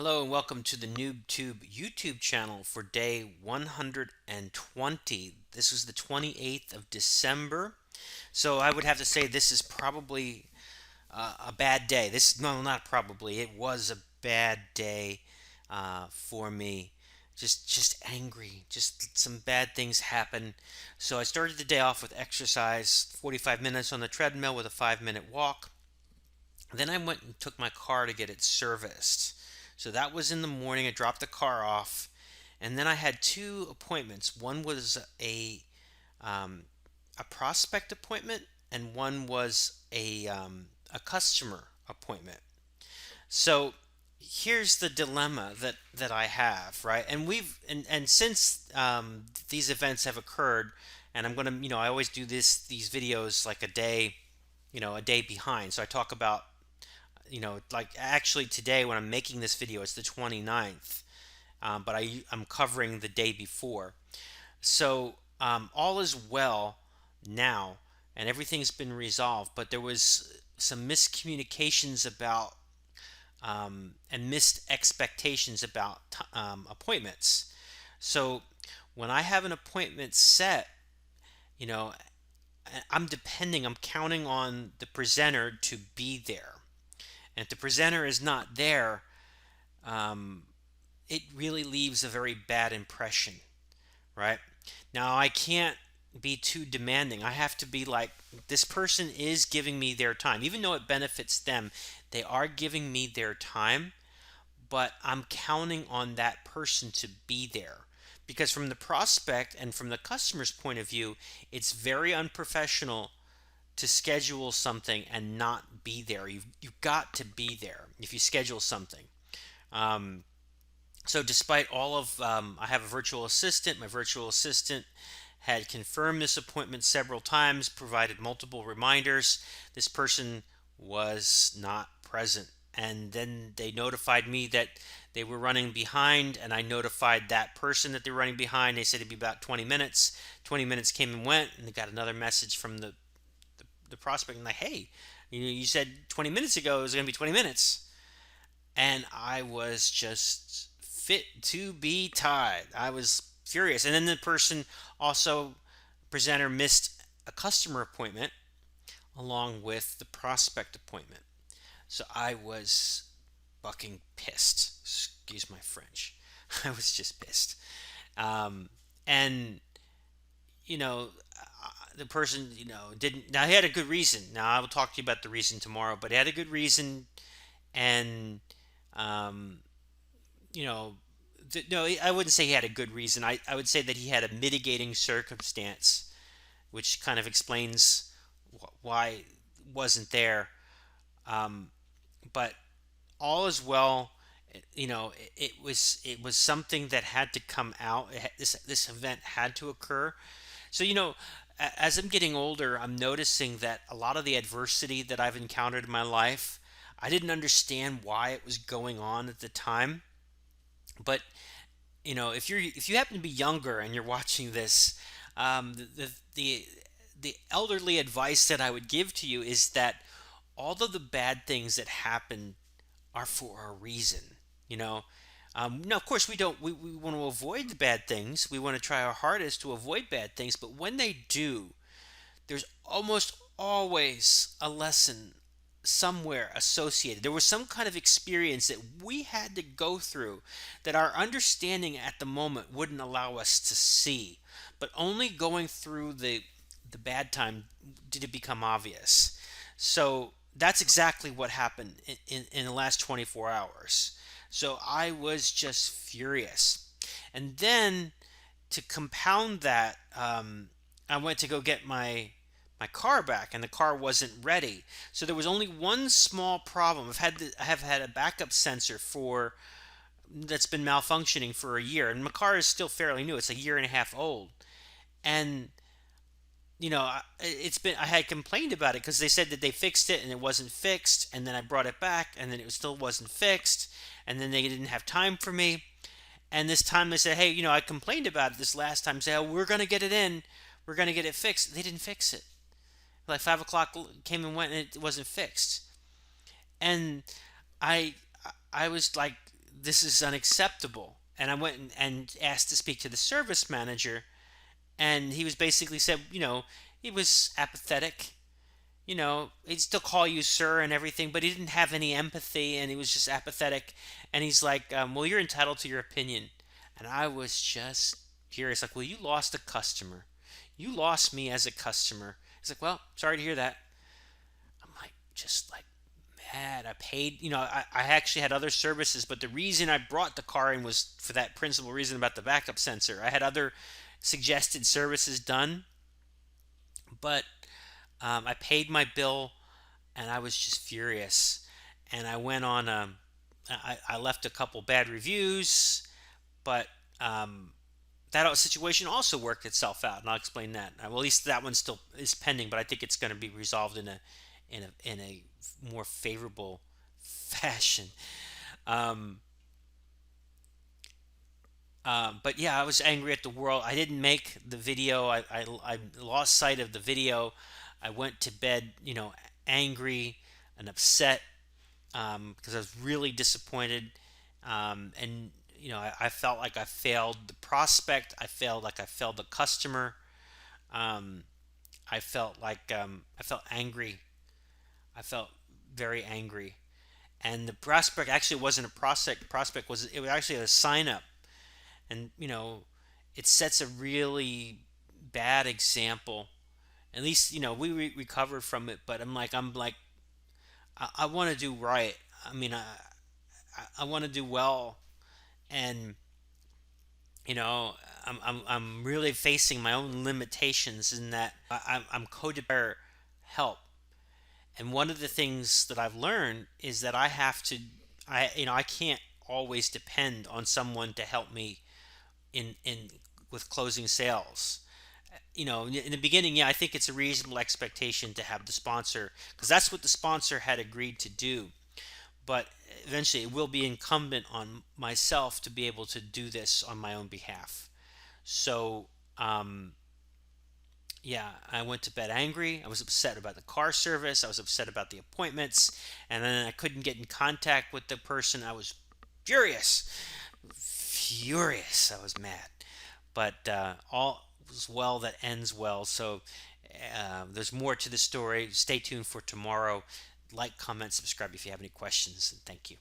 Hello and welcome to the NoobTube YouTube channel for day 120. This is the 28th of December. So I would have to say this is probably a bad day. No, not probably. It was a bad day for me. Just angry. Just some bad things happen. So I started the day off with exercise, 45 minutes on the treadmill with a 5-minute walk. Then I went and took my car to get it serviced. So that was in the morning. I dropped the car off, and then I had two appointments. One was um, a prospect appointment, and one was a customer appointment. So here's the dilemma that I have, right? And since these events have occurred, and I'm gonna, I always do these videos like a day behind. So I talk about like actually today when I'm making this video, it's the 29th, but I'm covering the day before. So all is well now, and everything's been resolved, but there was some miscommunications about and missed expectations about appointments. So when I have an appointment set, you know, I'm counting on the presenter to be there. And if the presenter is not there, um, it really leaves a very bad impression, right? Now, I can't be too demanding. I have to be like, this person is giving me their time. Even though it benefits them, they are giving me their time, but I'm counting on that person to be there. Because from the prospect and from the customer's point of view, it's very unprofessional to schedule something and not be there. You've got to be there if you schedule something. Um, so despite all of, I have a virtual assistant. My virtual assistant had confirmed this appointment several times, provided multiple reminders. This person was not present. And then they notified me that they were running behind, and I notified that person that they were running behind. They said it'd be about 20 minutes. 20 minutes came and went, and they got another message from the prospect and like, hey, you said 20 minutes ago it was going to be 20 minutes. And I was just fit to be tied. I was furious. And then the person also, presenter, missed a customer appointment along with the prospect appointment. So I was fucking pissed. Excuse my French. I was just pissed. And you know, the person, didn't. Now he had a good reason. Now I will talk to you about the reason tomorrow, but he had a good reason, and um, you know, no, I wouldn't say he had a good reason. I would say that he had a mitigating circumstance, which kind of explains why it wasn't there. Um, but all is well. It was something that had to come out. This event had to occur. So, as I'm getting older, I'm noticing that a lot of the adversity that I've encountered in my life, I didn't understand why it was going on at the time. But, if you happen to be younger and you're watching this, the elderly advice that I would give to you is that all of the bad things that happen are for a reason. You know, now of course we want to avoid the bad things. We want to try our hardest to avoid bad things. But when they do, there's almost always a lesson somewhere associated. There was some kind of experience that we had to go through that our understanding at the moment wouldn't allow us to see. But only going through the bad time did it become obvious. So that's exactly what happened in the last 24 hours. So I was just furious. And then to compound that, I went to go get my car back, and the car wasn't ready. So there was only one small problem. I have had a backup sensor for that's been malfunctioning for a year, and my car is still fairly new. It's a year and a half old, and I had complained about it because they said that they fixed it and it wasn't fixed, and then I brought it back and then it still wasn't fixed, and then they didn't have time for me. And this time they said, hey, I complained about it this last time. Say, oh, we're gonna get it in, we're gonna get it fixed. They didn't fix it. Like 5 o'clock came and went and it wasn't fixed. And I I was like this is unacceptable. And I went and asked to speak to the service manager, and he was basically said, he was apathetic. He'd still call you sir and everything, but he didn't have any empathy, and he was just apathetic. And he's like, well, you're entitled to your opinion. And I was just curious, like, well, you lost a customer. You lost me as a customer. He's like, well, sorry to hear that. I'm like, just like mad. I paid, I actually had other services, but the reason I brought the car in was for that principal reason about the backup sensor. I had other suggested services done, but I paid my bill, and I was just furious. And I went on. I left a couple bad reviews, but that situation also worked itself out, and I'll explain that. Well, at least that one still is pending, but I think it's going to be resolved in a more favorable fashion. Um, but yeah, I was angry at the world. I didn't make the video. I lost sight of the video. I went to bed, angry and upset, because I was really disappointed. And I felt like I failed the prospect. I failed like I failed the customer. Um, I felt angry. I felt very angry. And the prospect actually wasn't a prospect. Prospect was it was actually a sign up, and it sets a really bad example. At least we recovered from it, but I'm like I want to do right. I mean, I want to do well, and you know I'm really facing my own limitations in that I'm coded by help. And one of the things that I've learned is that I can't always depend on someone to help me in with closing sales. In the beginning, yeah, I think it's a reasonable expectation to have the sponsor, because that's what the sponsor had agreed to do. But eventually, it will be incumbent on myself to be able to do this on my own behalf. So, yeah, I went to bed angry. I was upset about the car service. I was upset about the appointments. And then I couldn't get in contact with the person. I was furious. Furious. I was mad. But all was well that ends well. So there's more to the story. Stay tuned for tomorrow. Like, comment, subscribe if you have any questions. And thank you.